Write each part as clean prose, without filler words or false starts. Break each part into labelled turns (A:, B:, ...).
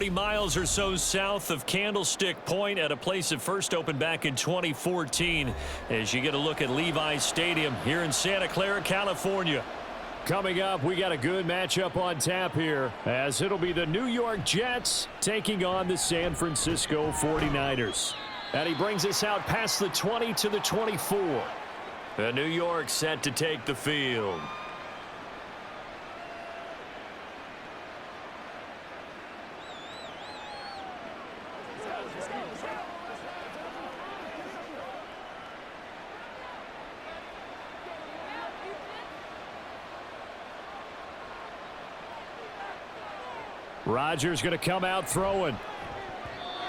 A: 40 miles or so south of Candlestick Point at a place that first opened back in 2014 as you get a look at Levi's Stadium here in Santa Clara, California.
B: Coming up, we got a good matchup on tap here as it'll be the New York Jets taking on the San Francisco 49ers. And he brings us out past the 20 to the 24.
A: And New York set to take the field.
B: Rodgers going to come out throwing.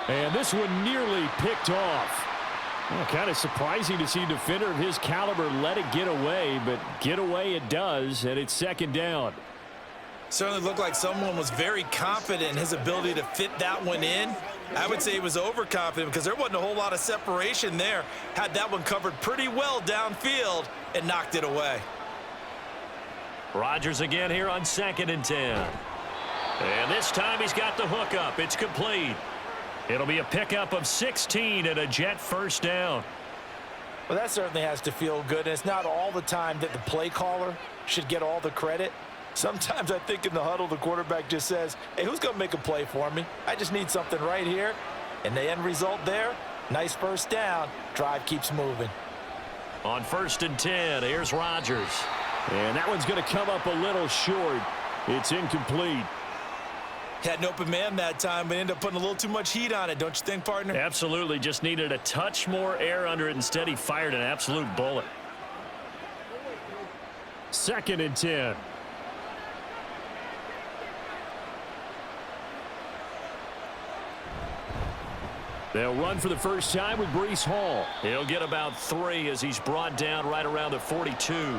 B: And this one nearly picked off. Well, kind of surprising to see a defender of his caliber let it get away, but get away it does, and it's second down.
C: Certainly looked like someone was very confident in his ability to fit that one in. I would say he was overconfident because there wasn't a whole lot of separation there. Had that one covered pretty well downfield and knocked it away.
A: Rodgers again here on 2nd and 10. And this time he's got the hook up. It's complete. It'll be a pickup of 16 and a Jet first down.
C: Well, that certainly has to feel good. And it's not all the time that the play caller should get all the credit. Sometimes I think in the huddle, the quarterback just says, hey, who's going to make a play for me? I just need something right here. And the end result there, nice first down. Drive keeps moving.
A: On 1st and 10, here's Rodgers.
B: And that one's going to come up a little short. It's incomplete.
C: Had an open man that time, but ended up putting a little too much heat on it, don't you think, partner?
A: Absolutely. Just needed a touch more air under it. Instead, he fired an absolute bullet.
B: 2nd and 10. They'll run for the first time with Breece Hall.
A: He'll get about 3 as he's brought down right around the 42.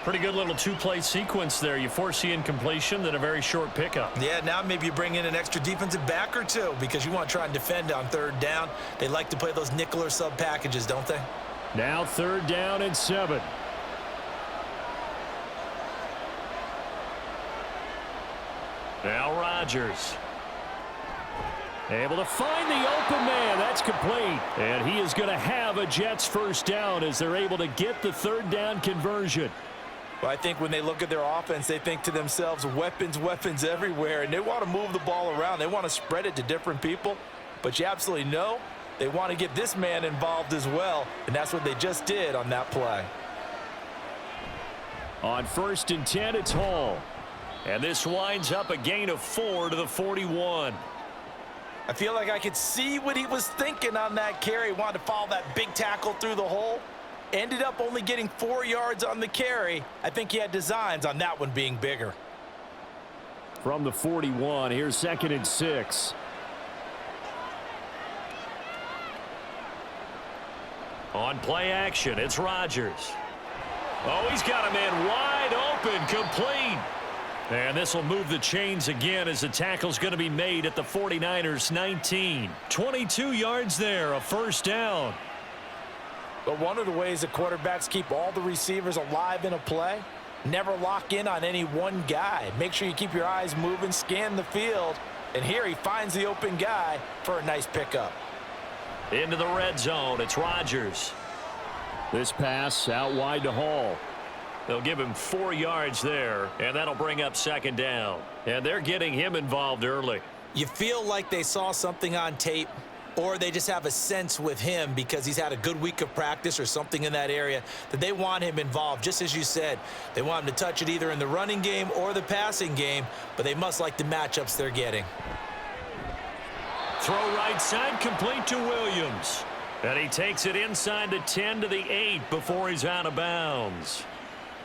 A: Pretty good little two-play sequence there. You force the incompletion, then a very short pickup.
C: Yeah, now maybe you bring in an extra defensive back or two because you want to try and defend on 3rd down. They like to play those nickel or sub packages, don't they?
B: Now 3rd down and 7.
A: Now Rodgers.
B: Able to find the open man. That's complete. And he is going to have a Jets first down as they're able to get the 3rd down conversion.
C: Well, I think when they look at their offense, they think to themselves, weapons, weapons everywhere, and they want to move the ball around. They want to spread it to different people, but you absolutely know they want to get this man involved as well, and that's what they just did on that play.
B: On 1st and 10, it's Hall.
A: And this winds up a gain of 4 to the 41.
C: I feel like I could see what he was thinking on that carry. He wanted to follow that big tackle through the hole. Ended up only getting 4 yards on the carry. I think he had designs on that one being bigger.
B: From the 41, here's 2nd and 6.
A: On play action, it's Rodgers. Oh, he's got a man wide open, complete. And this will move the chains again as the tackle's going to be made at the 49ers 19. 22 yards there, a first down.
C: But one of the ways the quarterbacks keep all the receivers alive in a play, never lock in on any one guy. Make sure you keep your eyes moving, scan the field, and here he finds the open guy for a nice pickup.
A: Into the red zone, it's Rodgers.
B: This pass out wide to Hall.
A: They'll give him 4 yards there, and that'll bring up 2nd down. And they're getting him involved early.
C: You feel like they saw something on tape, or they just have a sense with him because he's had a good week of practice or something in that area that they want him involved. Just as you said, they want him to touch it either in the running game or the passing game, but they must like the matchups they're getting.
A: Throw right side, complete to Williams. And he takes it inside the 10 to the 8 before he's out of bounds.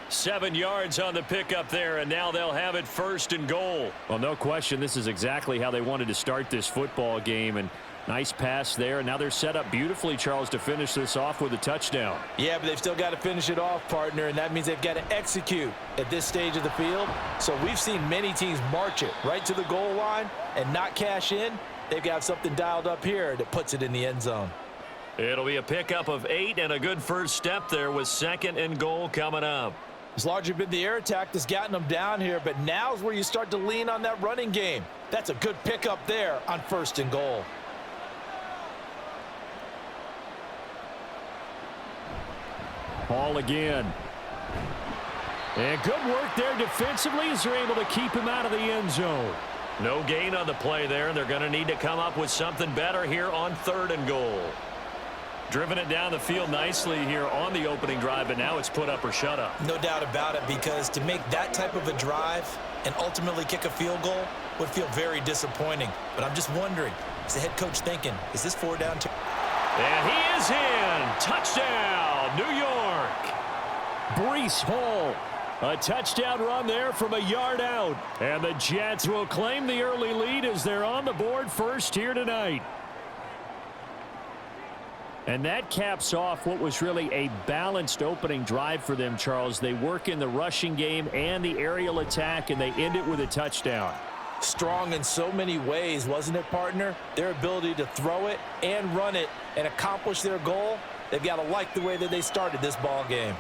A: 7 yards on the pickup there, and now they'll have it 1st and goal.
B: Well, no question, this is exactly how they wanted to start this football game, and nice pass there, and now they're set up beautifully, Charles, to finish this off with a touchdown.
C: Yeah, but they've still got to finish it off, partner, and that means they've got to execute at this stage of the field. So we've seen many teams march it right to the goal line and not cash in. They've got something dialed up here that puts it in the end zone.
A: It'll be a pickup of 8 and a good first step there with 2nd and goal coming up.
C: It's largely been the air attack that's gotten them down here, but now's where you start to lean on that running game. That's a good pickup there on 1st and goal.
B: Ball again. And good work there defensively as they're able to keep him out of the end zone.
A: No gain on the play there, and they're going to need to come up with something better here on 3rd and goal. Driven it down the field nicely here on the opening drive, but now it's put up or shut up.
C: No doubt about it, because to make that type of a drive and ultimately kick a field goal would feel very disappointing. But I'm just wondering, is the head coach thinking, is this 4 down?
A: And he is in. Touchdown, New York.
B: Breece Hall. A touchdown run there from a yard out. And the Jets will claim the early lead as they're on the board first here tonight. And that caps off what was really a balanced opening drive for them, Charles. They work in the rushing game and the aerial attack, and they end it with a touchdown.
C: Strong in so many ways, wasn't it, partner? Their ability to throw it and run it and accomplish their goal, they've got to like the way that they started this ball game.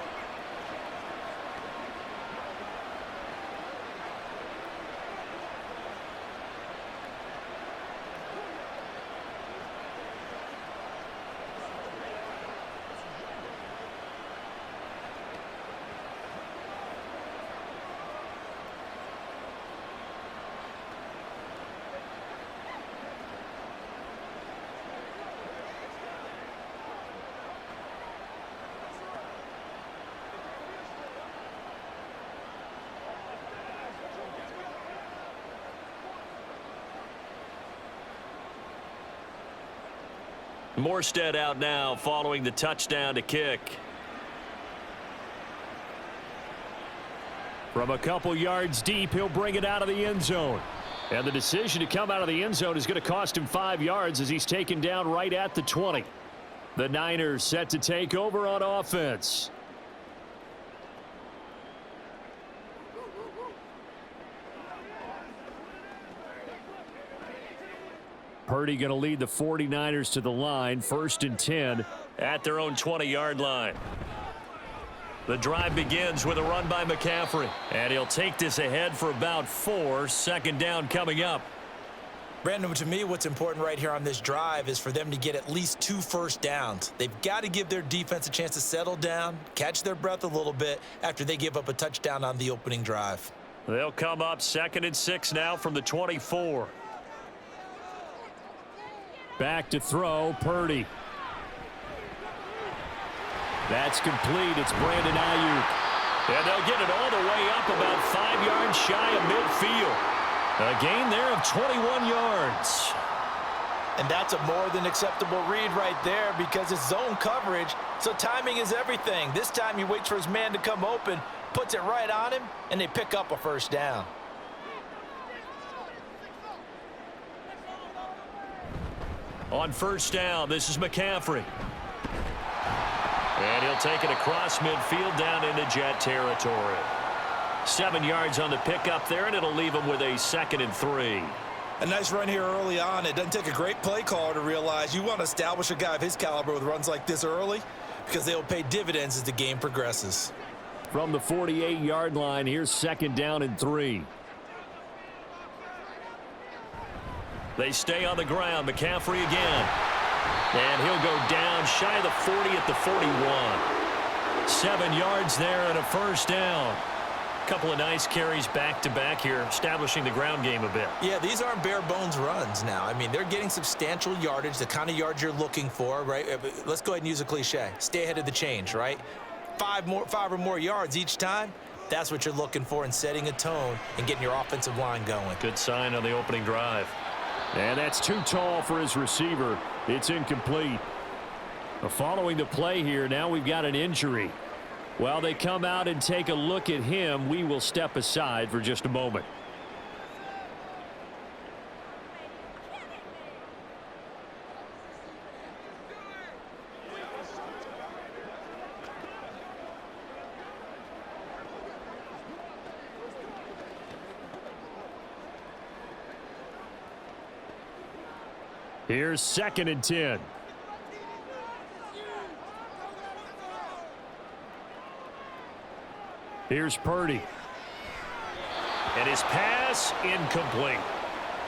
A: Morstead out now following the touchdown to kick.
B: From a couple yards deep, he'll bring it out of the end zone. And the decision to come out of the end zone is going to cost him 5 yards as he's taken down right at the 20. The Niners set to take over on offense. Purdy going to lead the 49ers to the line, 1st and 10.
A: At their own 20-yard line. The drive begins with a run by McCaffrey. And he'll take this ahead for about 4. 2nd down coming up.
C: Brandon, to me, what's important right here on this drive is for them to get at least 2 first downs. They've got to give their defense a chance to settle down, catch their breath a little bit after they give up a touchdown on the opening drive.
A: They'll come up 2nd and 6 now from the 24.
B: Back to throw, Purdy. That's complete. It's Brandon Ayuk.
A: And they'll get it all the way up about 5 yards shy of midfield. A gain there of 21 yards.
C: And that's a more than acceptable read right there because it's zone coverage, so timing is everything. This time he waits for his man to come open, puts it right on him, and they pick up a 1st down.
A: On 1st down, this is McCaffrey. And he'll take it across midfield down into Jet territory. 7 yards on the pickup there, and it'll leave him with a 2nd and 3.
C: A nice run here early on. It doesn't take a great play caller to realize you want to establish a guy of his caliber with runs like this early because they will pay dividends as the game progresses.
B: From the 48-yard line, here's 2nd down and 3.
A: They stay on the ground. McCaffrey again. And he'll go down shy of the 40 at the 41. 7 yards there and a 1st down. Couple of nice carries back-to-back here, establishing the ground game a bit.
C: Yeah, these aren't bare-bones runs now. I mean, they're getting substantial yardage, the kind of yards you're looking for, right? Let's go ahead and use a cliche. Stay ahead of the change, right? 5 or more yards each time. That's what you're looking for in setting a tone and getting your offensive line going.
A: Good sign on the opening drive.
B: And that's too tall for his receiver. It's incomplete. Following the play here, now we've got an injury. While they come out and take a look at him, we will step aside for just a moment. Here's 2nd and 10. Here's Purdy.
A: And his pass incomplete.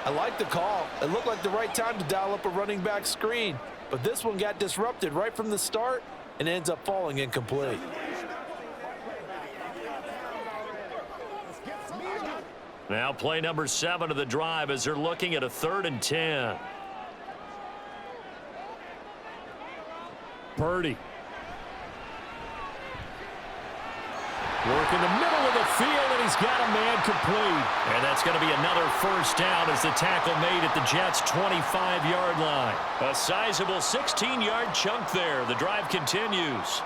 C: I like the call. It looked like the right time to dial up a running back screen, but this one got disrupted right from the start and ends up falling incomplete.
A: Now play number 7 of the drive as they're looking at a 3rd and 10.
B: Purdy. Work in the middle of the field, and he's got a man complete.
A: And that's going to be another first down as the tackle made at the Jets' 25-yard line. A sizable 16-yard chunk there. The drive continues.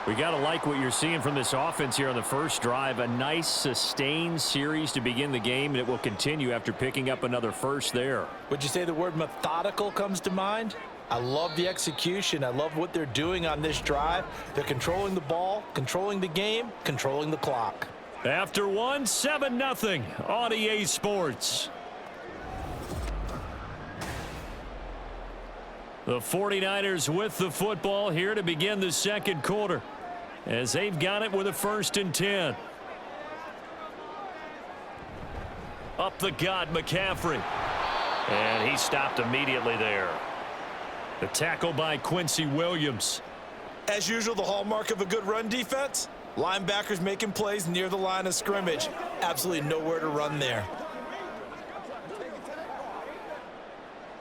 B: We got to like what you're seeing from this offense here on the first drive. A nice, sustained series to begin the game, and it will continue after picking up another first there.
C: Would you say the word methodical comes to mind? I love the execution. I love what they're doing on this drive. They're controlling the ball, controlling the game, controlling the clock.
A: After one, 7-0 on EA Sports. The 49ers with the football here to begin the second quarter, as they've got it with a 1st and 10. Up the gut, McCaffrey. And he stopped immediately there. The tackle by Quincy Williams.
C: As usual, the hallmark of a good run defense, linebackers making plays near the line of scrimmage. Absolutely nowhere to run there.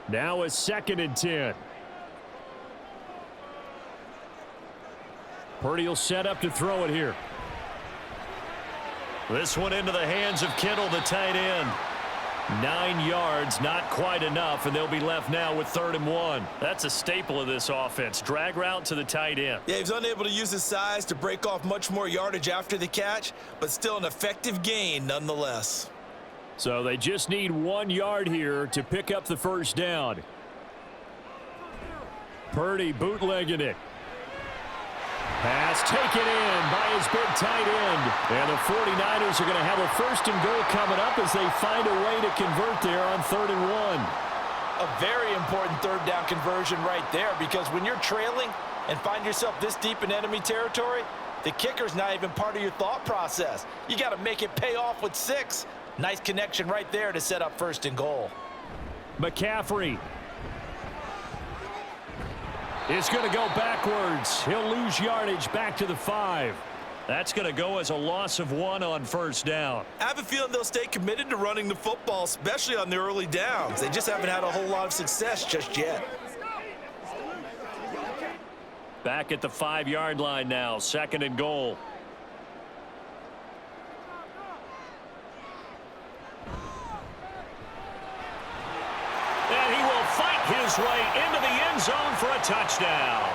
B: Now a 2nd and 10. Purdy will set up to throw it here.
A: This one into the hands of Kittle, the tight end. 9 yards, not quite enough, and they'll be left now with 3rd and 1. That's a staple of this offense. Drag route to the tight end.
C: Yeah, he's unable to use his size to break off much more yardage after the catch, but still an effective gain nonetheless.
B: So they just need 1 yard here to pick up the first down. Purdy bootlegging it. Pass taken in by his big tight end. And the 49ers are going to have a 1st and goal coming up as they find a way to convert there on 3rd and 1.
C: A very important 3rd down conversion right there, because when you're trailing and find yourself this deep in enemy territory, the kicker's not even part of your thought process. You got to make it pay off with 6. Nice connection right there to set up 1st and goal.
B: McCaffrey is going to go backwards. He'll lose yardage back to the 5.
A: That's going to go as a loss of 1 on 1st down.
C: I have a feeling they'll stay committed to running the football, especially on the early downs. They just haven't had a whole lot of success just yet.
A: Back at the 5-yard line now, 2nd and goal. And he will fight his way into the end zone for a touchdown.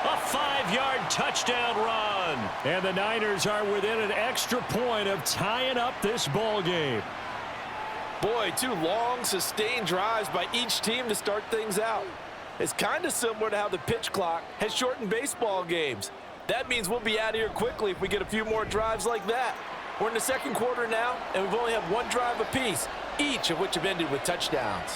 A: A 5-yard touchdown run.
B: And the Niners are within an extra point of tying up this ball game.
C: Boy, 2 long, sustained drives by each team to start things out. It's kind of similar to how the pitch clock has shortened baseball games. That means we'll be out of here quickly if we get a few more drives like that. We're in the second quarter now, and we've only had 1 drive apiece, each of which have ended with touchdowns.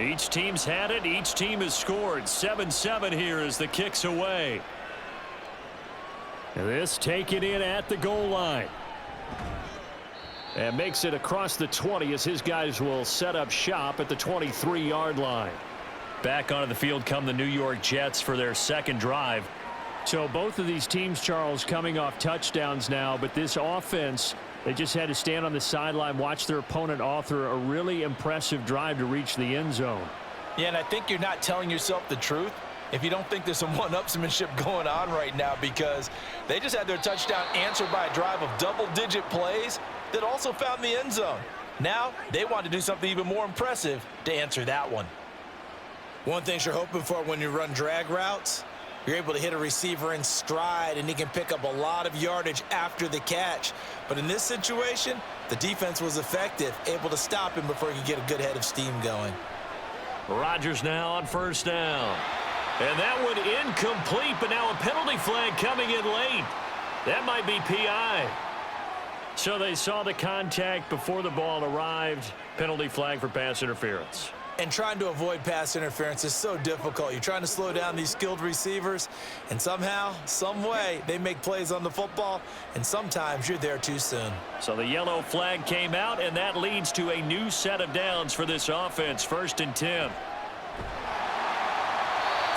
A: Each team's had it. Each team has scored. 7-7 here as the kick's away.
B: And this taken in at the goal line. And makes it across the 20 as his guys will set up shop at the 23-yard line.
A: Back onto the field come the New York Jets for their second drive.
B: So both of these teams, Charles, coming off touchdowns now, but this offense, they just had to stand on the sideline, watch their opponent author a really impressive drive to reach the end zone.
C: Yeah, and I think you're not telling yourself the truth if you don't think there's some one-upsmanship going on right now, because they just had their touchdown answered by a drive of double-digit plays that also found the end zone. Now they want to do something even more impressive to answer that one. One thing you're hoping for when you run drag routes, you're able to hit a receiver in stride, and he can pick up a lot of yardage after the catch. But in this situation, the defense was effective, able to stop him before he could get a good head of steam going.
A: Rodgers now on first down. And that one incomplete, but now a penalty flag coming in late. That might be PI. So they saw the contact before the ball arrived. Penalty flag for pass interference.
C: And trying to avoid pass interference is so difficult. You're trying to slow down these skilled receivers, and somehow, some way, they make plays on the football, and sometimes you're there too soon.
A: So the yellow flag came out, and that leads to a new set of downs for this offense. 1st and 10.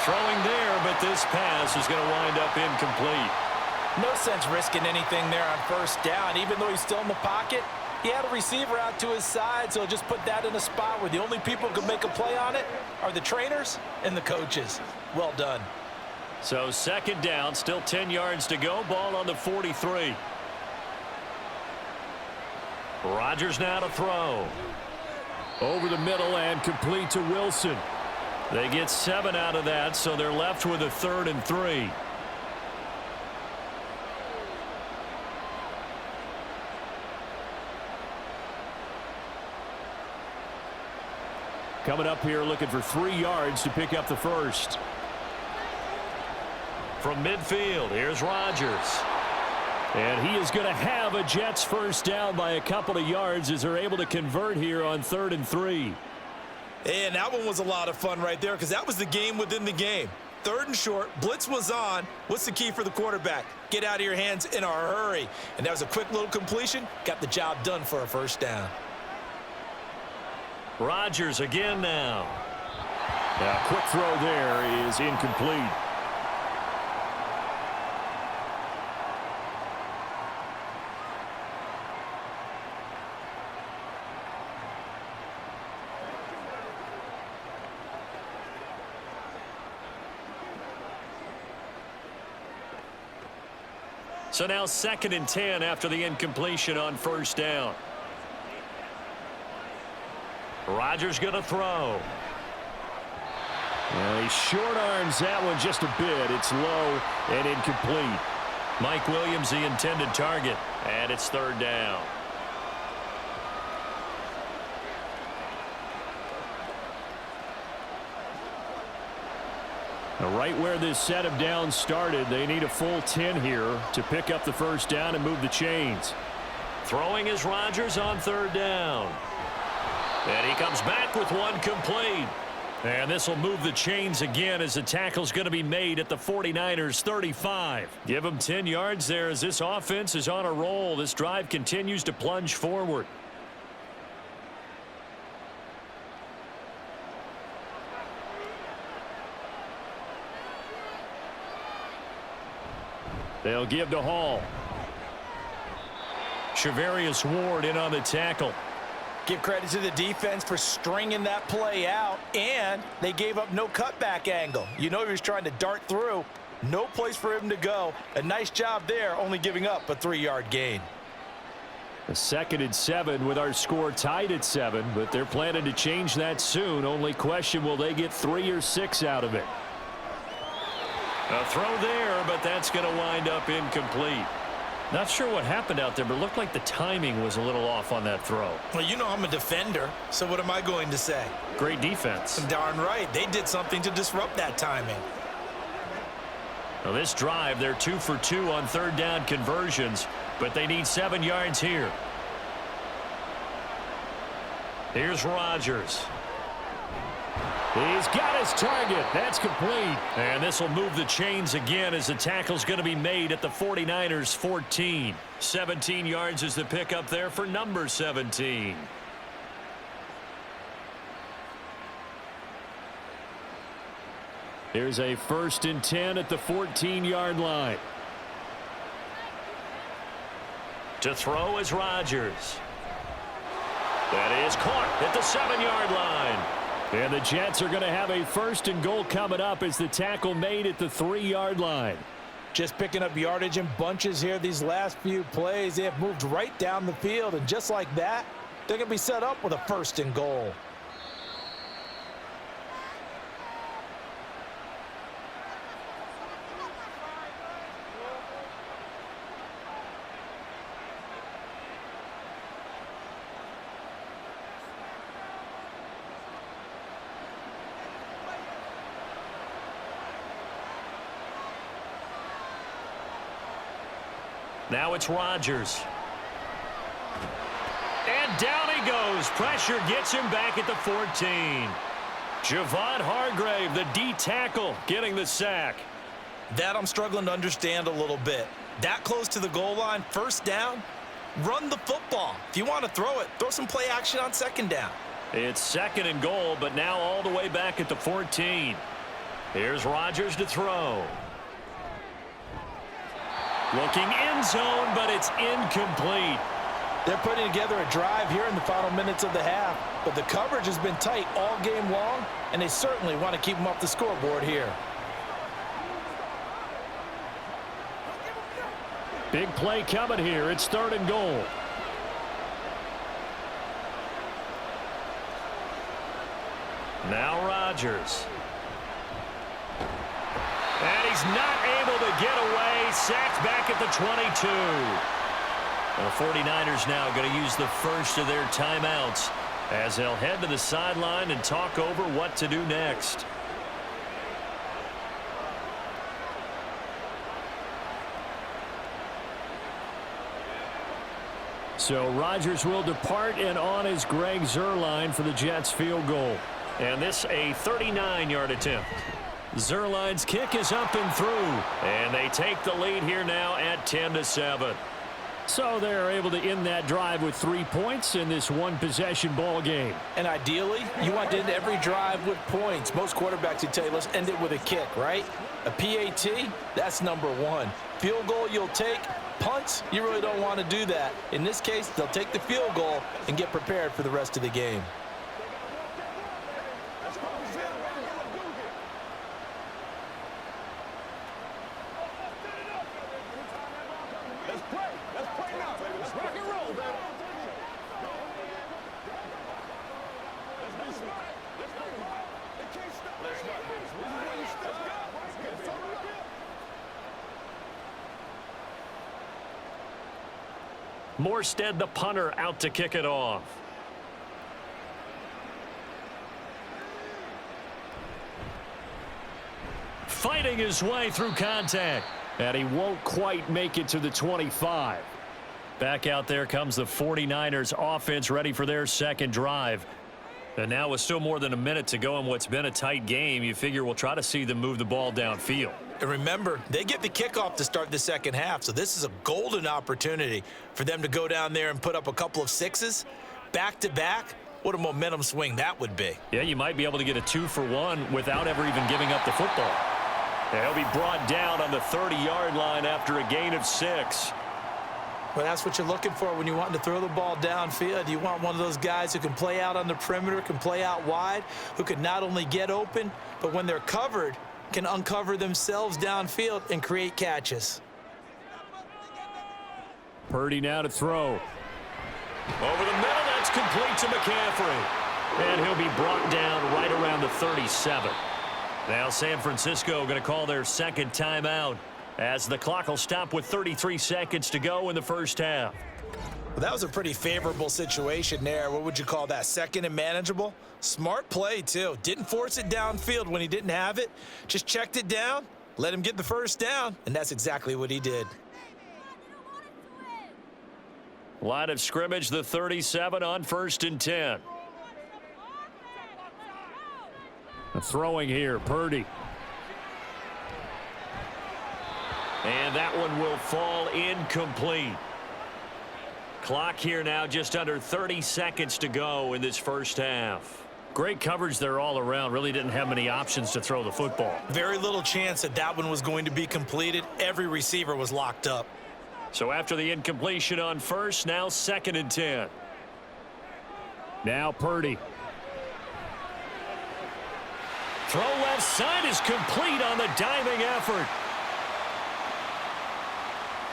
A: Throwing there, but this pass is going to wind up incomplete.
C: No sense risking anything there on first down. Even though he's still in the pocket, he had a receiver out to his side, so just put that in a spot where the only people who can make a play on it are the trainers and the coaches. Well done.
A: So 2nd down, still 10 yards to go. Ball on the 43. Rodgers now to throw.
B: Over the middle and complete to Wilson.
A: They get 7 out of that, so they're left with a 3rd and 3.
B: Coming up here looking for 3 yards to pick up the first.
A: From midfield, here's Rodgers.
B: And he is going to have a Jets first down by a couple of yards as they're able to convert here on 3rd and 3.
C: And that one was a lot of fun right there, because that was the game within the game. 3rd and short, blitz was on. What's the key for the quarterback? Get out of your hands in a hurry. And that was a quick little completion. Got the job done for a first down.
A: Rodgers again now.
B: A quick throw there is incomplete.
A: So now 2nd and 10 after the incompletion on first down. Rodgers going to throw.
B: Well, he short arms that one just a bit. It's low and incomplete.
A: Mike Williams the intended target, and it's 3rd down.
B: Now, right where this set of downs started, they need a full 10 here to pick up the first down and move the chains.
A: Throwing is Rodgers on 3rd down. And he comes back with one complete. And this will move the chains again as the tackle's going to be made at the 49ers 35. Give them 10 yards there as this offense is on a roll. This drive continues to plunge forward.
B: They'll give to Hall.
A: Shavarius Ward in on the tackle.
C: Give credit to the defense for stringing that play out, and they gave up no cutback angle. You know he was trying to dart through. No place for him to go. A nice job there, only giving up a 3-yard gain.
B: A 2nd and 7 with our score tied at 7, but they're planning to change that soon. Only question, will they get 3 or 6 out of it?
A: A throw there, but that's going to wind up incomplete. Not sure what happened out there, but it looked like the timing was a little off on that throw.
C: Well, you know I'm a defender, so what am I going to say?
A: Great defense.
C: Darn right. They did something to disrupt that timing.
A: Now this drive, they're 2 for 2 on 3rd down conversions, but they need 7 yards here. Here's Rodgers.
B: He's got his target. That's complete.
A: And this will move the chains again as the tackle's going to be made at the 49ers 14. 17 yards is the pickup there for number 17.
B: Here's a 1st and 10 at the 14-yard line.
A: To throw is Rodgers. That is caught at the 7-yard line.
B: And the Jets are going to have a 1st and goal coming up as the tackle made at the 3-yard line.
C: Just picking up yardage in bunches here these last few plays. They have moved right down the field, and just like that, they're going to be set up with a 1st and goal.
A: Now it's Rodgers. And down he goes. Pressure gets him back at the 14. Javon Hargrave, the D tackle, getting the sack.
C: That I'm struggling to understand a little bit. That close to the goal line, 1st down, run the football. If you want to throw it, throw some play action on 2nd down.
A: It's 2nd and goal, but now all the way back at the 14. Here's Rodgers to throw. Looking end zone, but it's incomplete.
C: They're putting together a drive here in the final minutes of the half, but the coverage has been tight all game long, and they certainly want to keep them off the scoreboard here.
B: Big play coming here. It's 3rd and goal.
A: Now Rodgers. And he's not able to get away. Sacked back at the 22. The 49ers now going to use the first of their timeouts as they'll head to the sideline and talk over what to do next.
B: So Rodgers will depart, and on is Greg Zuerlein for the Jets field goal.
A: And this a 39-yard attempt. Zuerlein's kick is up and through, and they take the lead here now at 10-7.
B: So they're able to end that drive with 3 points in this one-possession ball game.
C: And ideally, you want to end every drive with points. Most quarterbacks would tell you, let's end it with a kick, right? A PAT, that's number 1. Field goal you'll take. Punts, you really don't want to do that. In this case, they'll take the field goal and get prepared for the rest of the game.
A: Morstead, the punter, out to kick it off. Fighting his way through contact.
B: And he won't quite make it to the 25.
A: Back out there comes the 49ers offense ready for their 2nd drive. And now with still more than a minute to go in what's been a tight game, you figure we'll try to see them move the ball downfield.
C: And remember, they get the kickoff to start the 2nd half, so this is a golden opportunity for them to go down there and put up a couple of 6s back-to-back. What a momentum swing that would be.
A: Yeah, you might be able to get a 2-for-1 without ever even giving up the football. They'll be brought down on the 30-yard line after a gain of 6.
C: Well, that's what you're looking for when you're wanting to throw the ball downfield. You want one of those guys who can play out on the perimeter, can play out wide, who can not only get open, but when they're covered, can uncover themselves downfield and create catches.
B: Purdy now to throw.
A: Over the middle, that's complete to McCaffrey. And he'll be brought down right around the 37. Now San Francisco going to call their 2nd timeout as the clock will stop with 33 seconds to go in the 1st half.
C: Well, that was a pretty favorable situation there. What would you call that? 2nd and manageable? Smart play, too. Didn't force it downfield when he didn't have it. Just checked it down, let him get the 1st down, and that's exactly what he did.
A: Line of scrimmage, the 37 on 1st and 10.
B: Throwing here, Purdy.
A: And that one will fall incomplete. Clock here now just under 30 seconds to go in this 1st half. Great coverage there all around. Really didn't have many options to throw the football.
C: Very little chance that that one was going to be completed. Every receiver was locked up.
A: So after the incompletion on 1st, now 2nd and 10.
B: Now Purdy.
A: throw left side is complete on the diving effort.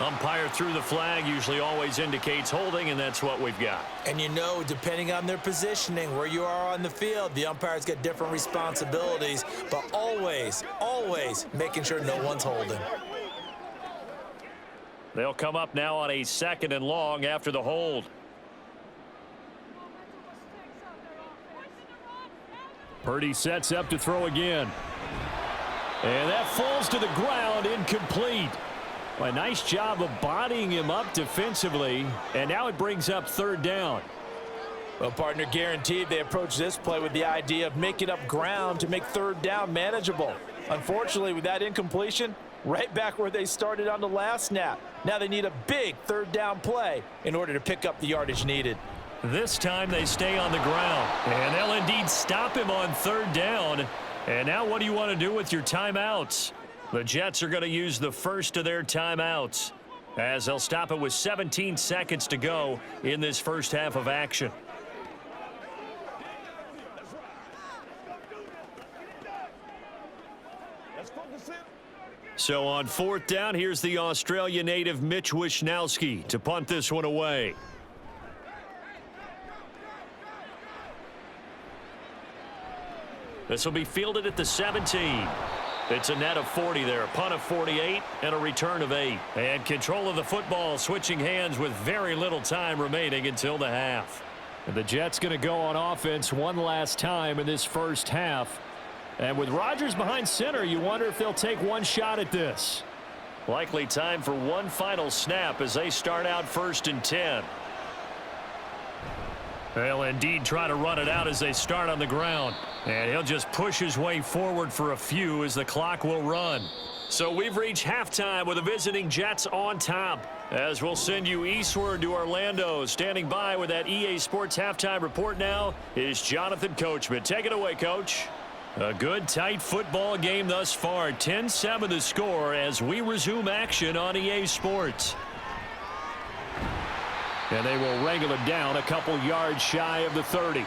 A: Umpire threw the flag, usually always indicates holding, and that's what we've got.
C: And you know, depending on their positioning, where you are on the field, the umpires get different responsibilities, but always, always making sure no one's holding.
A: They'll come up now on a 2nd and long after the hold.
B: Purdy sets up to throw again. And that falls to the ground, incomplete. A nice job of bodying him up defensively, and now it brings up 3rd down.
C: Well, partner, guaranteed they approach this play with the idea of making up ground to make 3rd down manageable. Unfortunately, with that incompletion, right back where they started on the last snap. Now they need a big 3rd down play in order to pick up the yardage needed.
A: This time they stay on the ground, and they'll indeed stop him on 3rd down. And now what do you want to do with your timeouts? The Jets are going to use the first of their timeouts, as they'll stop it with 17 seconds to go in this first half of action. So on 4th down, here's the Australia native Mitch Wishnowsky to punt this one away. This will be fielded at the 17. It's a net of 40 there, a punt of 48 and a return of 8. And control of the football switching hands with very little time remaining until the half.
B: And the Jets going to go on offense one last time in this first half. And with Rodgers behind center, you wonder if they'll take one shot at this.
A: Likely time for one final snap as they start out 1st and 10. They'll indeed try to run it out as they start on the ground. And he'll just push his way forward for a few as the clock will run. So we've reached halftime with the visiting Jets on top. As we'll send you eastward to Orlando. Standing by with that EA Sports halftime report now is Jonathan Coachman. Take it away, Coach. A good, tight football game thus far. 10-7 the score as we resume action on EA Sports.
B: And they will wrangle it down a couple yards shy of the 30.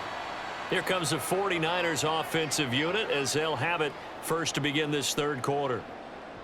A: Here comes the 49ers offensive unit as they'll have it first to begin this 3rd quarter.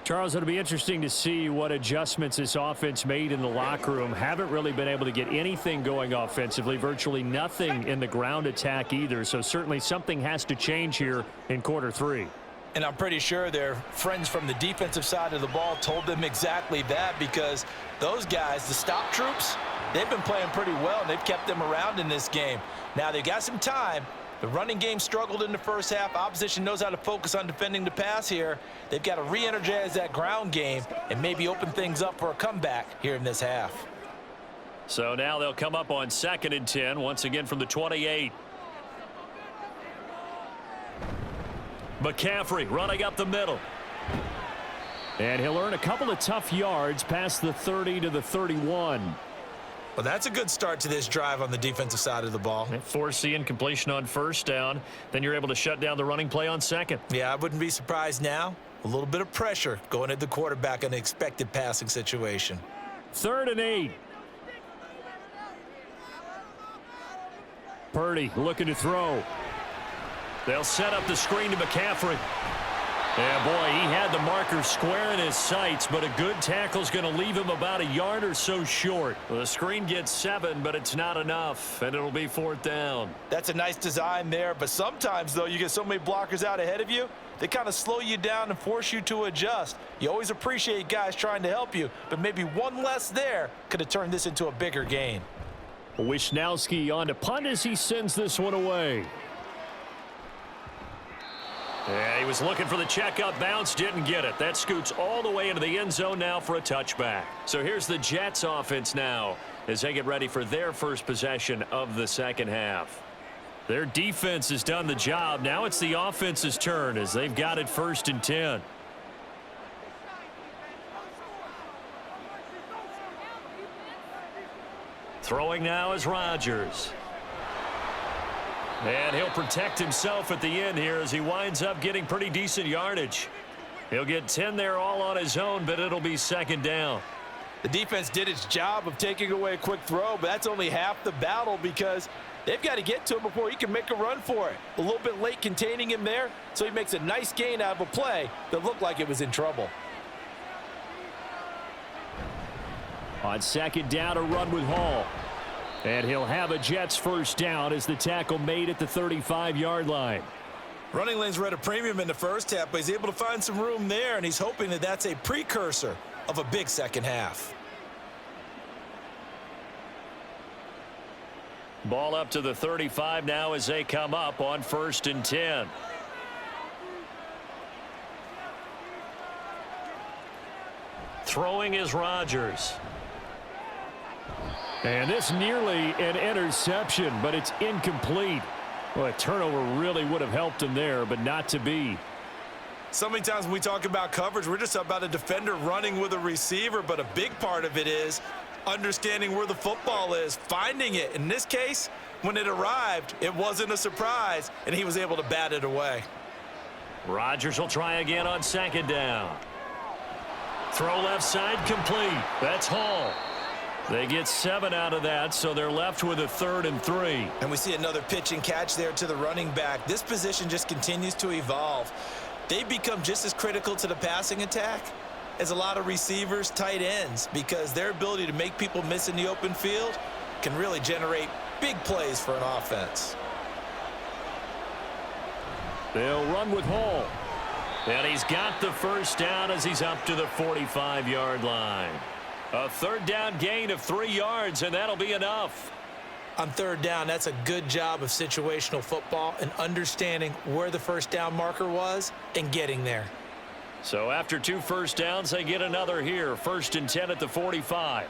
B: Charles, it'll be interesting to see what adjustments this offense made in the locker room. Haven't really been able to get anything going offensively, virtually nothing in the ground attack either. So certainly something has to change here in quarter 3.
C: And I'm pretty sure their friends from the defensive side of the ball told them exactly that, because those guys, the stop troops, they've been playing pretty well, and they've kept them around in this game. Now, they've got some time. The running game struggled in the first half. Opposition knows how to focus on defending the pass here. They've got to re-energize that ground game and maybe open things up for a comeback here in this half.
A: So now they'll come up on 2nd and 10, once again from the 28. McCaffrey running up the middle.
B: And he'll earn a couple of tough yards past the 30 to the 31.
C: Well, that's a good start to this drive on the defensive side of the ball.
A: Force the incompletion on 1st down. Then you're able to shut down the running play on 2nd.
C: Yeah, I wouldn't be surprised now. A little bit of pressure going at the quarterback in an expected passing situation.
B: 3rd and 8. Purdy looking to throw.
A: They'll set up the screen to McCaffrey. Yeah, boy, he had the marker square in his sights, but a good tackle's going to leave him about a yard or so short. The screen gets 7, but it's not enough, and it'll be 4th down.
C: That's a nice design there, but sometimes, though, you get so many blockers out ahead of you, they kind of slow you down and force you to adjust. You always appreciate guys trying to help you, but maybe one less there could have turned this into a bigger gain.
B: Wishnowsky on to punt as he sends this one away.
A: Yeah, he was looking for the checkup bounce, didn't get it. That scoots all the way into the end zone now for a touchback. So here's the Jets offense now as they get ready for their first possession of the 2nd half. Their defense has done the job. Now it's the offense's turn as they've got it 1st and 10. Throwing now is Rodgers. And he'll protect himself at the end here as he winds up getting pretty decent yardage. He'll get 10 there all on his own, but it'll be 2nd down.
C: The defense did its job of taking away a quick throw, but that's only half the battle because They've got to get to him before he can make a run for it. A little bit late containing him there, so he makes a nice gain out of a play that looked like it was in trouble.
B: On second down, a run with Hall. And he'll have a Jets first down as the tackle made at the 35-yard line.
C: Running lanes were at a premium in the first half, but he's able to find some room there, and he's hoping that that's a precursor of a big second half.
A: Ball up to the 35 now as they come up on 1st and 10. Throwing is Rodgers.
B: And this nearly an interception, but it's incomplete. Well, a turnover really would have helped him there, but not to be.
C: So many times when we talk about coverage, we're just about a defender running with a receiver, but a big part of it is understanding where the football is, finding it. In this case, when it arrived, it wasn't a surprise, and he was able to bat it away.
A: Rodgers will try again on second down. Throw left side complete. That's Hall. They get 7 out of that, so they're left with a 3rd and 3.
C: And we see another pitch and catch there to the running back. This position just continues to evolve. They become just as critical to the passing attack as a lot of receivers, tight ends, because their ability to make people miss in the open field can really generate big plays for an offense.
B: They'll run with Hall.
A: And he's got the first down as he's up to the 45-yard line. A 3rd down gain of 3 yards, and that'll be enough.
C: On 3rd down, that's a good job of situational football and understanding where the first down marker was and getting there.
A: So after 2 first downs, they get another here. 1st and 10 at the 45.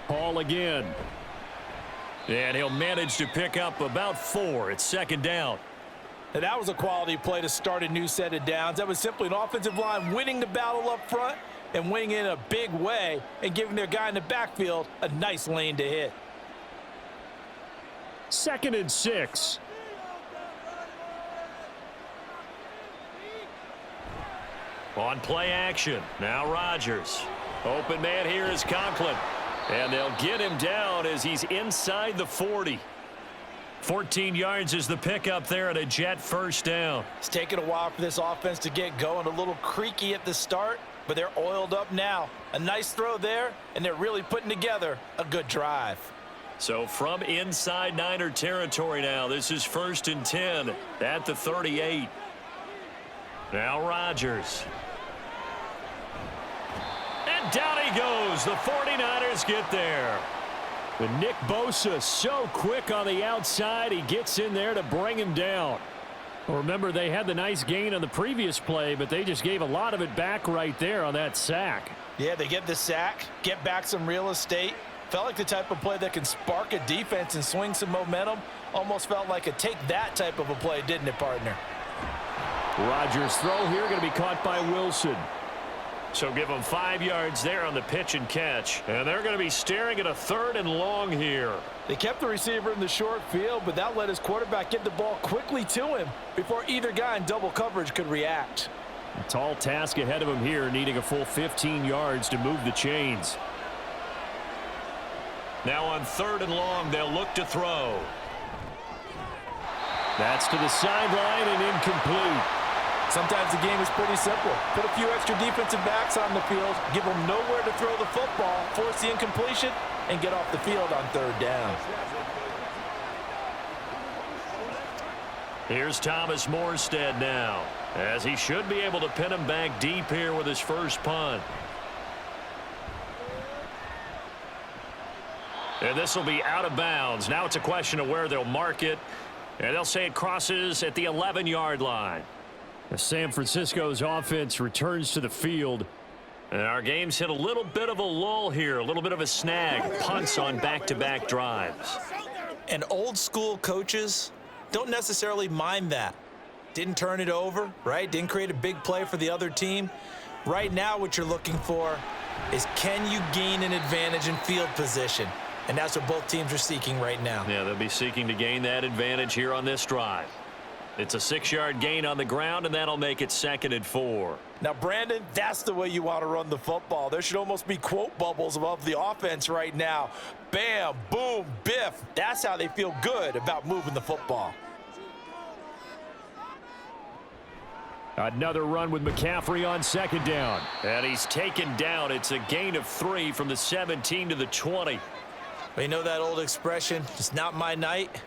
B: Hall again.
A: And he'll manage to pick up about 4 at 2nd down.
C: Now that was a quality play to start a new set of downs. That was simply an offensive line winning the battle up front and winning in a big way and giving their guy in the backfield a nice lane to hit.
B: 2nd and 6.
A: On play action. Now Rodgers. Open man here is Conklin. And they'll get him down as he's inside the 40. 14 yards is the pickup there and a Jet first down.
C: It's taken a while for this offense to get going. A little creaky at the start, but they're oiled up now. A nice throw there, and they're really putting together a good drive.
A: So from inside Niner territory now, this is 1st and 10 at the 38. Now Rodgers. And down he goes. The 49ers get there.
B: But Nick Bosa so quick on the outside, he gets in there to bring him down. Remember, they had the nice gain on the previous play, but they just gave a lot of it back right there on that sack.
C: Yeah, they get the sack, get back some real estate. Felt like the type of play that can spark a defense and swing some momentum. Almost felt like a take-that type of a play, didn't it, partner?
B: Rodgers' throw here going to be caught by Wilson.
A: So give them 5 yards there on the pitch and catch. And they're going to be staring at a 3rd and long here.
C: They kept the receiver in the short field, but that let his quarterback get the ball quickly to him before either guy in double coverage could react.
B: A tall task ahead of him here, needing a full 15 yards to move the chains.
A: Now on 3rd and long, they'll look to throw.
B: That's to the sideline and incomplete.
C: Sometimes the game is pretty simple. Put a few extra defensive backs on the field, give them nowhere to throw the football, force the incompletion, and get off the field on 3rd down.
A: Here's Thomas Morstead now, as he should be able to pin him back deep here with his first punt. And this will be out of bounds. Now it's a question of where they'll mark it, and they'll say it crosses at the 11-yard line.
B: San Francisco's offense returns to the field.
A: And our game's hit a little bit of a lull here, a little bit of a snag. Punts on back-to-back drives.
C: And old-school coaches don't necessarily mind that. Didn't turn it over, right? Didn't create a big play for the other team. Right now what you're looking for is, can you gain an advantage in field position? And that's what both teams are seeking right now.
A: Yeah, they'll be seeking to gain that advantage here on this drive. It's a 6-yard gain on the ground, and that'll make it 2nd and 4.
C: Now, Brandon, that's the way you want to run the football. There should almost be quote bubbles above the offense right now. Bam, boom, biff. That's how they feel good about moving the football.
B: Another run with McCaffrey on 2nd down.
A: And he's taken down. It's a gain of 3 from the 17 to the 20.
C: Well, you know that old expression, it's not my night?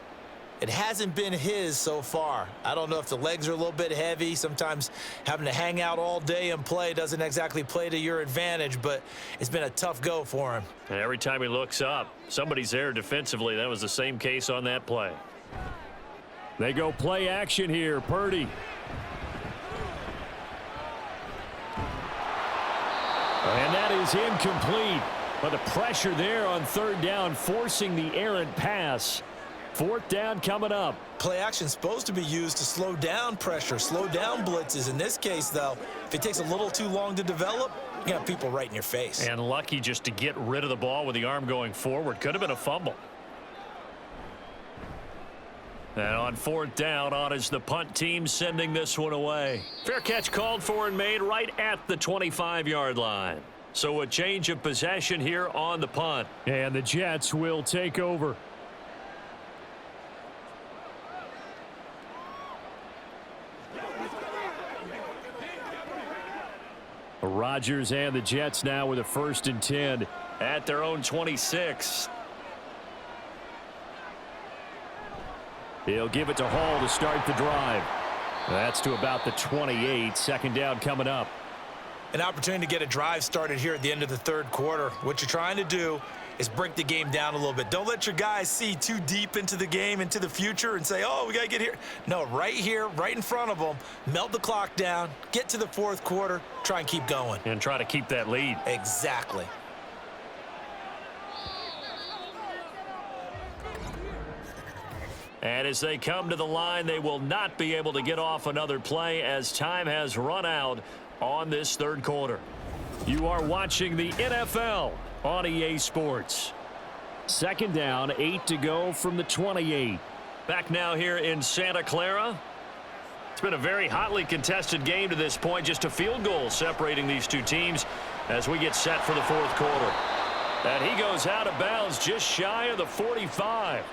C: It hasn't been his so far. I don't know if the legs are a little bit heavy. Sometimes having to hang out all day and play doesn't exactly play to your advantage, but it's been a tough go for him.
A: And every time he looks up, somebody's there defensively. That was the same case on that play.
B: They go play action here. Purdy. And that is incomplete. But the pressure there on 3rd down, forcing the errant pass. 4th down coming up.
C: Play action is supposed to be used to slow down pressure, slow down blitzes. In this case, though, if it takes a little too long to develop, you got people right in your face.
A: And lucky just to get rid of the ball with the arm going forward. Could have been a fumble. And on 4th down, on is the punt team sending this one away. Fair catch called for and made right at the 25-yard line. So a change of possession here on the punt.
B: And the Jets will take over. Rodgers and the Jets now with a 1st and 10.
A: At their own 26.
B: He'll give it to Hall to start the drive. That's to about the 28. 2nd down coming up.
C: An opportunity to get a drive started here at the end of the 3rd quarter. What you're trying to do is break the game down a little bit. Don't let your guys see too deep into the game, into the future, and say, oh, we got to get here. No, right here, right in front of them, melt the clock down, get to the 4th quarter, try and keep going.
A: And try to keep that lead.
C: Exactly.
A: And as they come to the line, they will not be able to get off another play as time has run out on this 3rd quarter.
B: You are watching the NFL on EA Sports. 2nd down, 8 to go from the 28.
A: Back now here in Santa Clara. It's been a very hotly contested game to this point. Just a field goal separating these two teams as we get set for the 4th quarter. And he goes out of bounds just shy of the 45.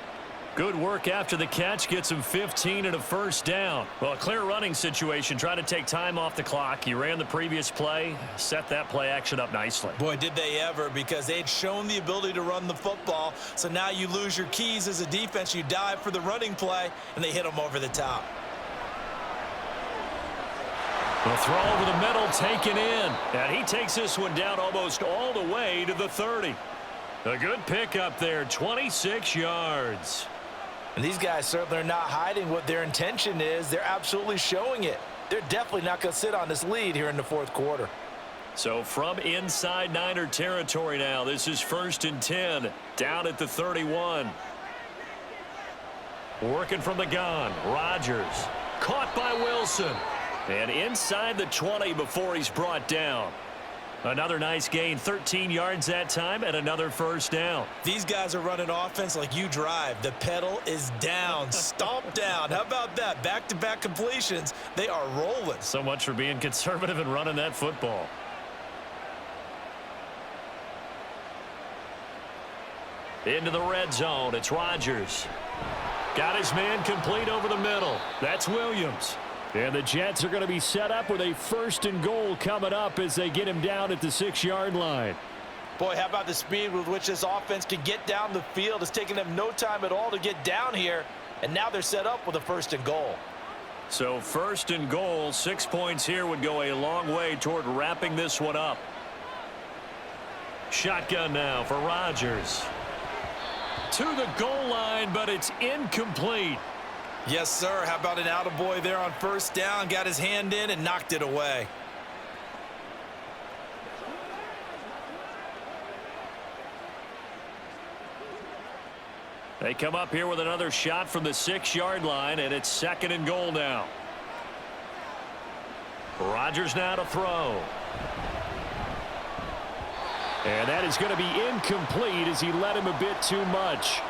A: Good work after the catch. Gets him 15 and a 1st down. Well, a clear running situation. Trying to take time off the clock. He ran the previous play. Set that play action up nicely.
C: Boy, did they ever, because they'd shown the ability to run the football. So now you lose your keys as a defense. You dive for the running play, and they hit them over the top.
A: The throw over the middle taken in. And he takes this one down almost all the way to the 30. A good pickup there. 26 yards.
C: And these guys certainly are not hiding what their intention is. They're absolutely showing it. They're definitely not going to sit on this lead here in the 4th quarter.
A: So from inside Niner territory now, this is 1st and 10, down at the 31. Working from the gun, Rodgers. Caught by Wilson. And inside the 20 before he's brought down. Another nice gain, 13 yards that time, and another 1st down.
C: These guys are running offense like you drive. The pedal is down, stomp down. How about that? Back-to-back completions. They are rolling.
A: So much for being conservative and running that football. Into the red zone, it's Rodgers. Got his man complete over the middle. That's Williams.
B: And the Jets are going to be set up with a 1st and goal coming up as they get him down at the 6-yard line.
C: Boy, how about the speed with which this offense can get down the field? It's taking them no time at all to get down here, and now they're set up with a 1st and goal.
A: So 1st and goal, 6 points here would go a long way toward wrapping this one up. Shotgun now for Rodgers. To the goal line, but it's incomplete.
C: Yes, sir. How about an attaboy there on 1st down? Got his hand in and knocked it away.
A: They come up here with another shot from the 6-yard line, and it's 2nd and goal now. Rodgers now to throw. And that is going to be incomplete as he led him a bit too much.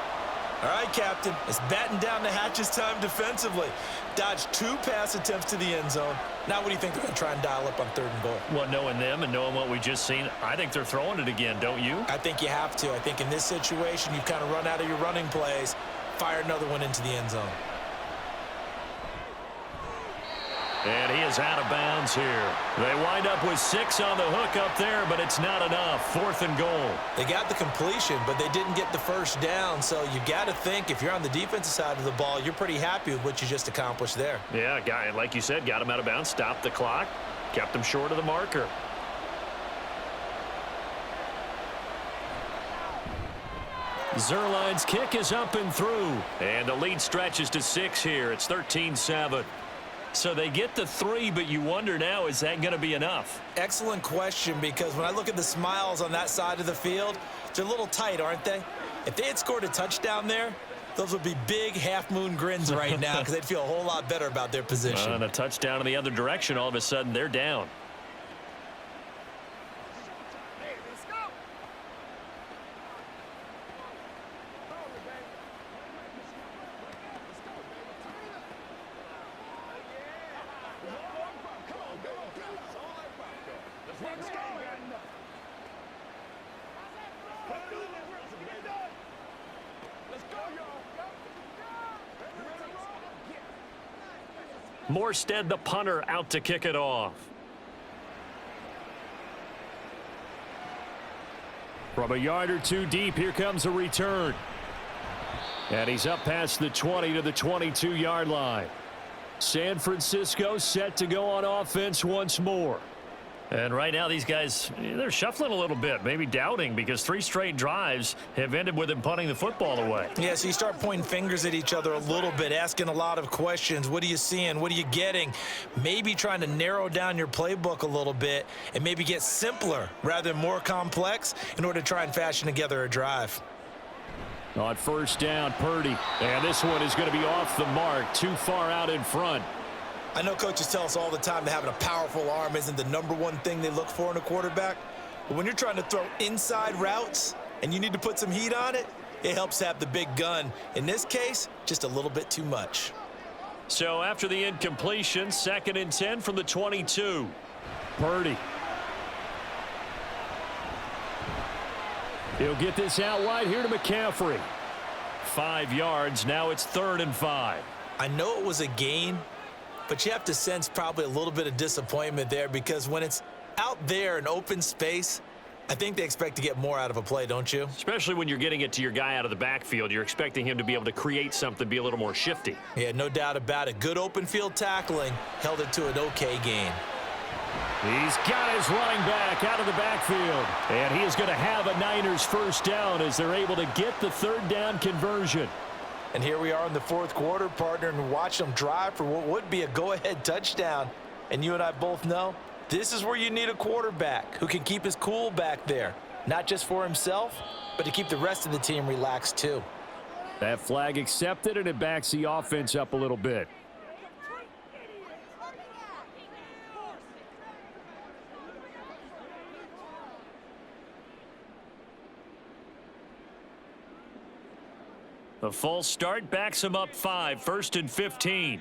C: All right, Captain. It's batten down the hatches time defensively. Dodged 2 pass attempts to the end zone. Now what do you think they're going to try and dial up on 3rd and goal?
A: Well, knowing them and knowing what we just seen, I think they're throwing it again, don't you?
C: I think you have to. I think in this situation, you've kind of run out of your running plays. Fire another one into the end zone.
A: And he is out of bounds here. They wind up with 6 on the hook up there, but it's not enough. 4th and goal.
C: They got the completion, but they didn't get the first down. So you got to think if you're on the defensive side of the ball, you're pretty happy with what you just accomplished there.
A: Yeah, guy, like you said, got him out of bounds, stopped the clock, kept him short of the marker. Zerline's kick is up and through. And the lead stretches to 6 here. It's 13-7. So they get the 3, but you wonder now, is that going to be enough?
C: Excellent question, because when I look at the smiles on that side of the field, they're a little tight, aren't they? If they had scored a touchdown there, those would be big half-moon grins right now because they'd feel a whole lot better about their position.
A: And a touchdown in the other direction, all of a sudden they're down. Morstead, the punter, out to kick it off.
B: From a yard or 2 deep, here comes a return. And he's up past the 20 to the 22-yard line. San Francisco set to go on offense once more.
A: And right now these guys, they're shuffling a little bit, maybe doubting, because 3 straight drives have ended with them punting the football away.
C: Yeah, so you start pointing fingers at each other a little bit, asking a lot of questions. What are you seeing? What are you getting? Maybe trying to narrow down your playbook a little bit and maybe get simpler rather than more complex in order to try and fashion together a drive.
B: On 1st down, Purdy. And this one is going to be off the mark, too far out in front.
C: I know coaches tell us all the time that having a powerful arm isn't the #1 thing they look for in a quarterback. But when you're trying to throw inside routes and you need to put some heat on it, it helps have the big gun. In this case, just a little bit too much.
A: So after the incompletion, 2nd and 10 from the 22.
B: Purdy. He'll get this out wide here to McCaffrey.
A: 5 yards. Now it's 3rd and 5.
C: I know it was a gain, but you have to sense probably a little bit of disappointment there because when it's out there in open space, I think they expect to get more out of a play, don't you?
A: Especially when you're getting it to your guy out of the backfield. You're expecting him to be able to create something, be a little more shifty.
C: Yeah, no doubt about it. Good open field tackling held it to an okay gain.
B: He's got his running back out of the backfield. And he is going to have a Niners 1st down as they're able to get the 3rd down conversion.
C: And here we are in the 4th quarter, partner, and watch them drive for what would be a go-ahead touchdown. And you and I both know this is where you need a quarterback who can keep his cool back there, not just for himself, but to keep the rest of the team relaxed too.
B: That flag accepted, and it backs the offense up a little bit.
A: The false start backs him up 5, 1st and 15.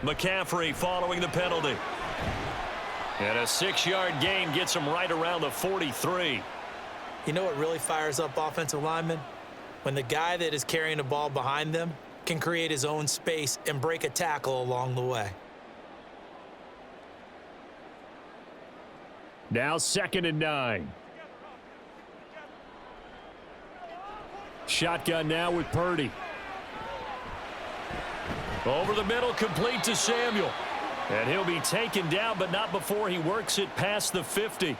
A: McCaffrey following the penalty. And a 6-yard gain gets him right around the 43.
C: You know what really fires up offensive linemen? When the guy that is carrying the ball behind them can create his own space and break a tackle along the way.
B: Now 2nd and 9. Shotgun now with Purdy.
A: Over the middle, complete to Samuel. And he'll be taken down, but not before he works it past the 50.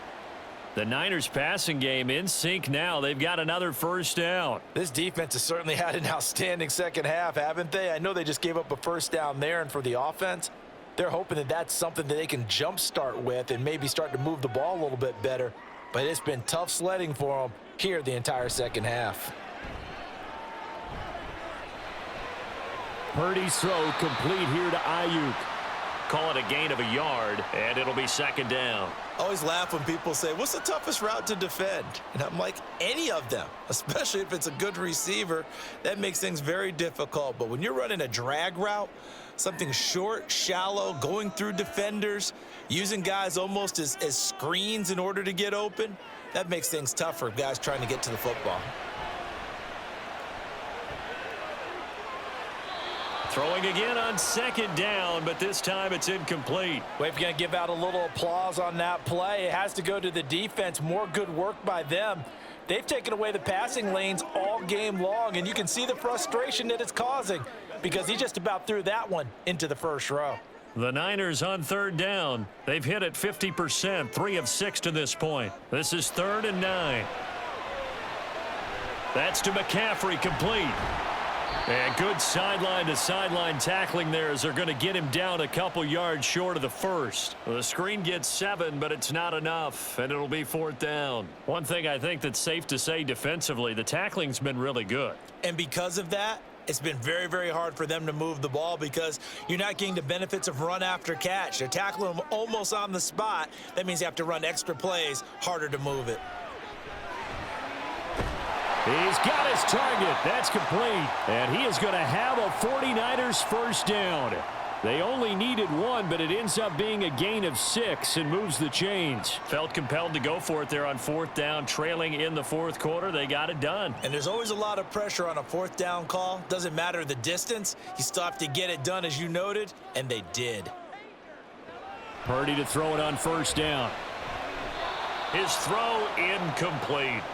A: The Niners passing game in sync now. They've got another 1st down.
C: This defense has certainly had an outstanding second half, haven't they? I know they just gave up a 1st down there, and for the offense, they're hoping that that's something that they can jumpstart with and maybe start to move the ball a little bit better. But it's been tough sledding for them here the entire second half.
B: Purdy's throw complete here to Ayuk.
A: Call it a gain of a yard, and it'll be 2nd down.
C: I always laugh when people say, what's the toughest route to defend? And I'm like, any of them, especially if it's a good receiver. That makes things very difficult. But when you're running a drag route, something short, shallow, going through defenders, using guys almost as screens in order to get open, that makes things tough for guys trying to get to the football.
A: Throwing again on second down, but this time it's incomplete.
C: Well, if you're going to give out a little applause on that play, it has to go to the defense. More good work by them. They've taken away the passing lanes all game long, and you can see the frustration that it's causing because he just about threw that one into the first row.
A: The Niners on third down. They've hit it 50%, 3 of 6 to this point. This is 3rd and 9. That's to McCaffrey, complete. And good sideline-to-sideline tackling there as they're going to get him down a couple yards short of the first. The screen gets 7, but it's not enough, and it'll be 4th down. One thing I think that's safe to say defensively, the tackling's been really good.
C: And because of that, it's been very, very hard for them to move the ball because you're not getting the benefits of run after catch. They're tackling them almost on the spot. That means you have to run extra plays, harder to move it.
B: He's got his target. That's complete. And he is going to have a 49ers first down. They only needed 1, but it ends up being a gain of 6 and moves the chains.
A: Felt compelled to go for it there on 4th down, trailing in the 4th quarter. They got it done.
C: And there's always a lot of pressure on a 4th down call. Doesn't matter the distance. You still have to get it done, as you noted, and they did.
B: Purdy to throw it on 1st down.
A: His throw incomplete.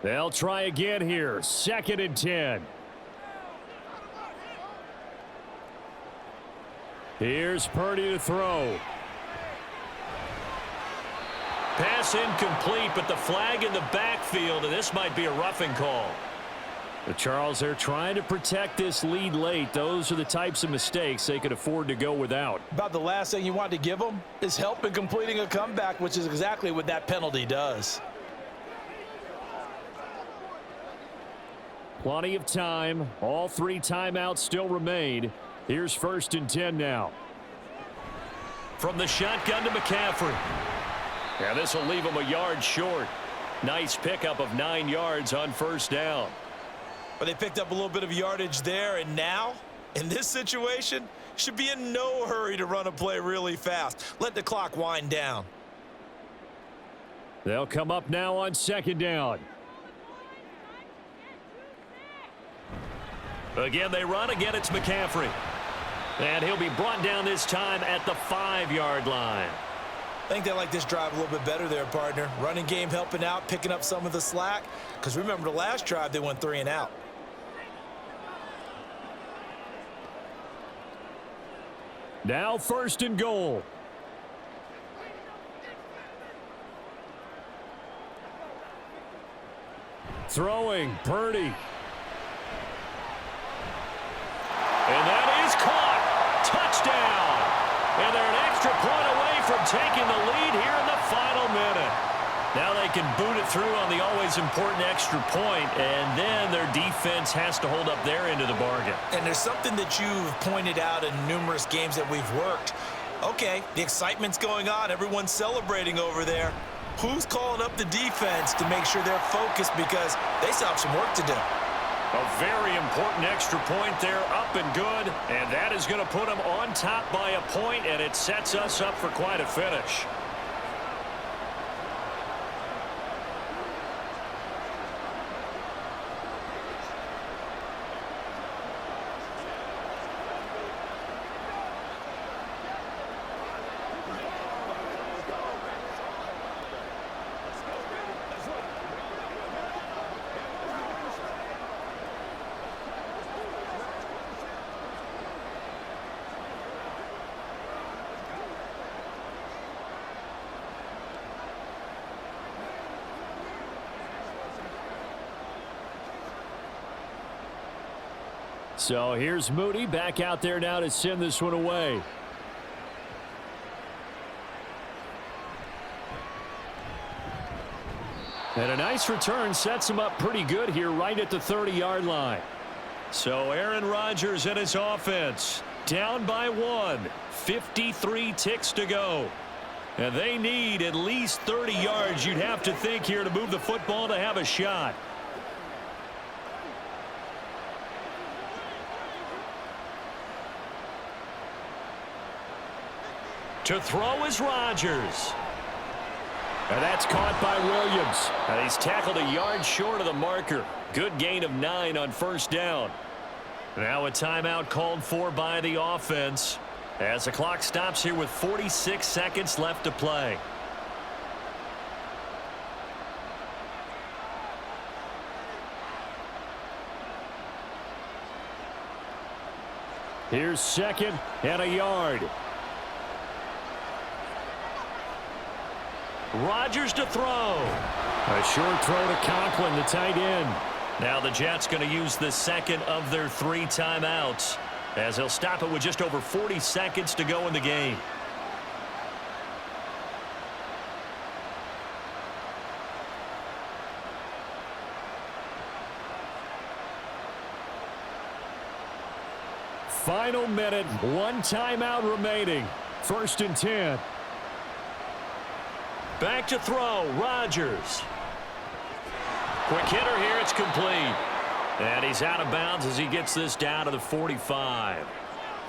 B: They'll try again here. 2nd and 10. Here's Purdy to throw.
A: Pass incomplete, but the flag in the backfield, and this might be a roughing call.
B: The Charles, they're trying to protect this lead late. Those are the types of mistakes they could afford to go without.
C: About the last thing you want to give them is help in completing a comeback, which is exactly what that penalty does.
B: Plenty of time. All 3 timeouts still remain. Here's 1st and 10 now.
A: From the shotgun to McCaffrey. Yeah, this will leave him a yard short. Nice pickup of 9 yards on 1st down.
C: But they picked up a little bit of yardage there, and now, in this situation, should be in no hurry to run a play really fast. Let the clock wind down.
B: They'll come up now on 2nd down.
A: Again, they run. Again, it's McCaffrey. And he'll be brought down this time at the 5-yard line.
C: I think they like this drive a little bit better there, partner. Running game helping out, picking up some of the slack. Because remember the last drive, they went 3 and out.
B: Now 1st and goal. Throwing, Purdy.
A: And that is caught. Touchdown. And they're an extra point away from taking the lead here in the final minute. Now they can boot it through on the always important extra point, and then their defense has to hold up their end of the bargain.
C: And there's something that you've pointed out in numerous games that we've worked. Okay, the excitement's going on. Everyone's celebrating over there. Who's calling up the defense to make sure they're focused because they still have some work to do?
A: A very important extra point there, up and good, and that is going to put them on top by a point, and it sets us up for quite a finish.
B: So here's Moody back out there now to send this one away. And a nice return sets him up pretty good here right at the 30-yard line.
A: So Aaron Rodgers and his offense down by 1. 53 ticks to go. And they need at least 30 yards, you'd have to think, here to move the football to have a shot. To throw is Rodgers.
B: And that's caught by Williams.
A: And he's tackled a yard short of the marker. Good gain of 9 on first down. Now a timeout called for by the offense as the clock stops here with 46 seconds left to play.
B: Here's second and a yard.
A: Rodgers to throw.
B: A short throw to Conklin, the tight end.
A: Now the Jets going to use the second of their 3 timeouts as they'll stop it with just over 40 seconds to go in the game.
B: Final minute, 1 timeout remaining. 1st and 10.
A: Back to throw, Rodgers. Quick hitter here, it's complete. And he's out of bounds as he gets this down to the 45.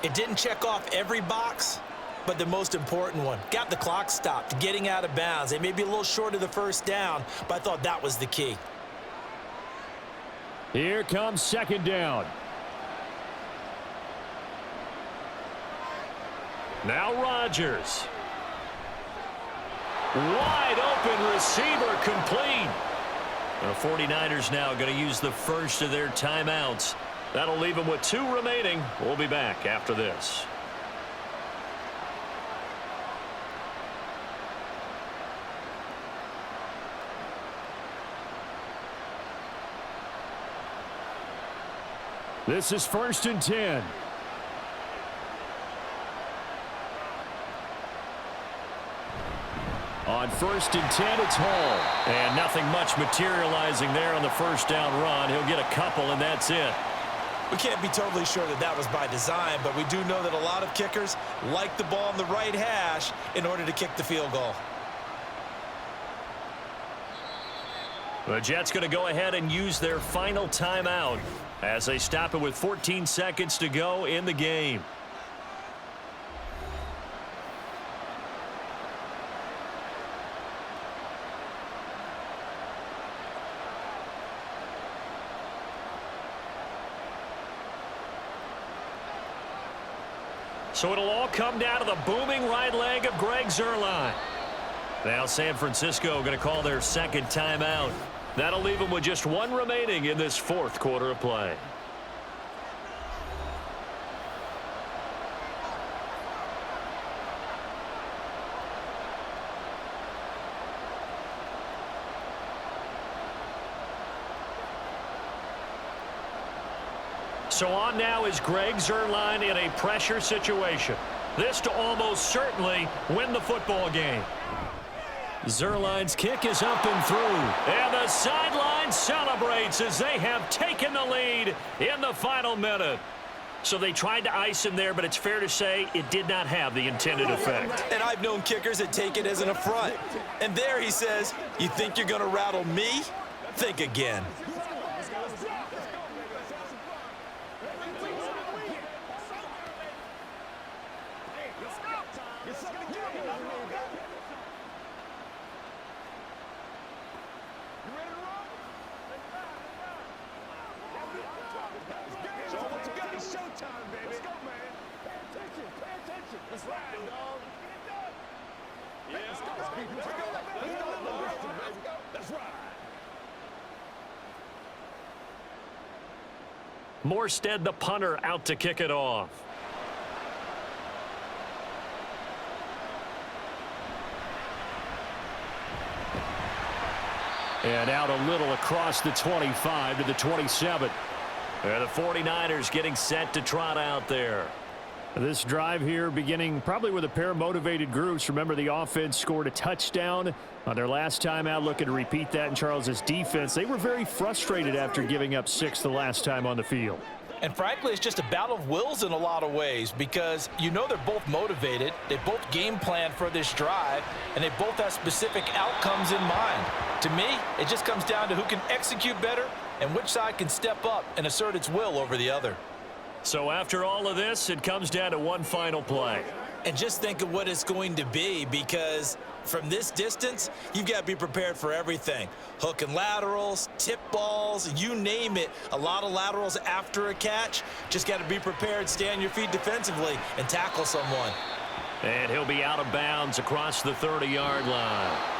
C: It didn't check off every box, but the most important one. Got the clock stopped, getting out of bounds. It may be a little short of the first down, but I thought that was the key.
B: Here comes 2nd down.
A: Now Rodgers. Wide open receiver, complete. The 49ers now going to use the first of their timeouts. That'll leave them with 2 remaining. We'll be back after this.
B: This is 1st and 10. On 1st and 10, it's Hall.
A: And nothing much materializing there on the first down run. He'll get a couple, and that's it.
C: We can't be totally sure that that was by design, but we do know that a lot of kickers like the ball on the right hash in order to kick the field goal.
A: The Jets going to go ahead and use their final timeout as they stop it with 14 seconds to go in the game. So it'll all come down to the booming right leg of Greg Zuerlein. Now San Francisco going to call their second timeout. That'll leave them with just 1 remaining in this 4th quarter of play. So on now is Greg Zuerlein in a pressure situation. This to almost certainly win the football game. Zuerlein's kick is up and through. And the sideline celebrates as they have taken the lead in the final minute. So they tried to ice him there, but it's fair to say it did not have the intended effect.
C: And I've known kickers that take it as an affront. And there he says, you think you're going to rattle me? Think again.
A: Morstead, the punter, out to kick it off.
B: And out a little across the 25 to the 27.
A: And the 49ers getting set to trot out there.
B: This drive here beginning probably with a pair of motivated groups. Remember, the offense scored a touchdown on their last time out, looking to repeat that in Charles's defense. They were very frustrated after giving up 6 the last time on the field.
C: And frankly, it's just a battle of wills in a lot of ways because you know they're both motivated. They both game plan for this drive, and they both have specific outcomes in mind. To me, it just comes down to who can execute better and which side can step up and assert its will over the other.
A: So after all of this, it comes down to one final play.
D: And just think of what it's going to be, because from this distance, you've got to be prepared for everything. Hook and laterals, tip balls, you name it. A lot of laterals after a catch. Just got to be prepared, stay on your feet defensively, and tackle someone.
A: And he'll be out of bounds across the 30-yard line.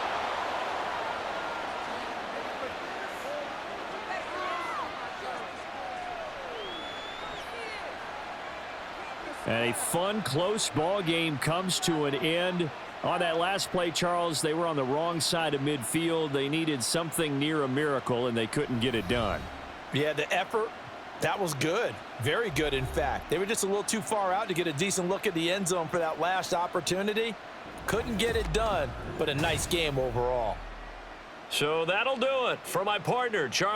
B: And a fun, close ball game comes to an end. On that last play, Charles, they were on the wrong side of midfield. They needed something near a miracle, and they couldn't get it done.
C: Yeah, the effort, that was good. Very good, in fact. They were just a little too far out to get a decent look at the end zone for that last opportunity. Couldn't get it done, but a nice game overall.
A: So that'll do it for my partner, Charles.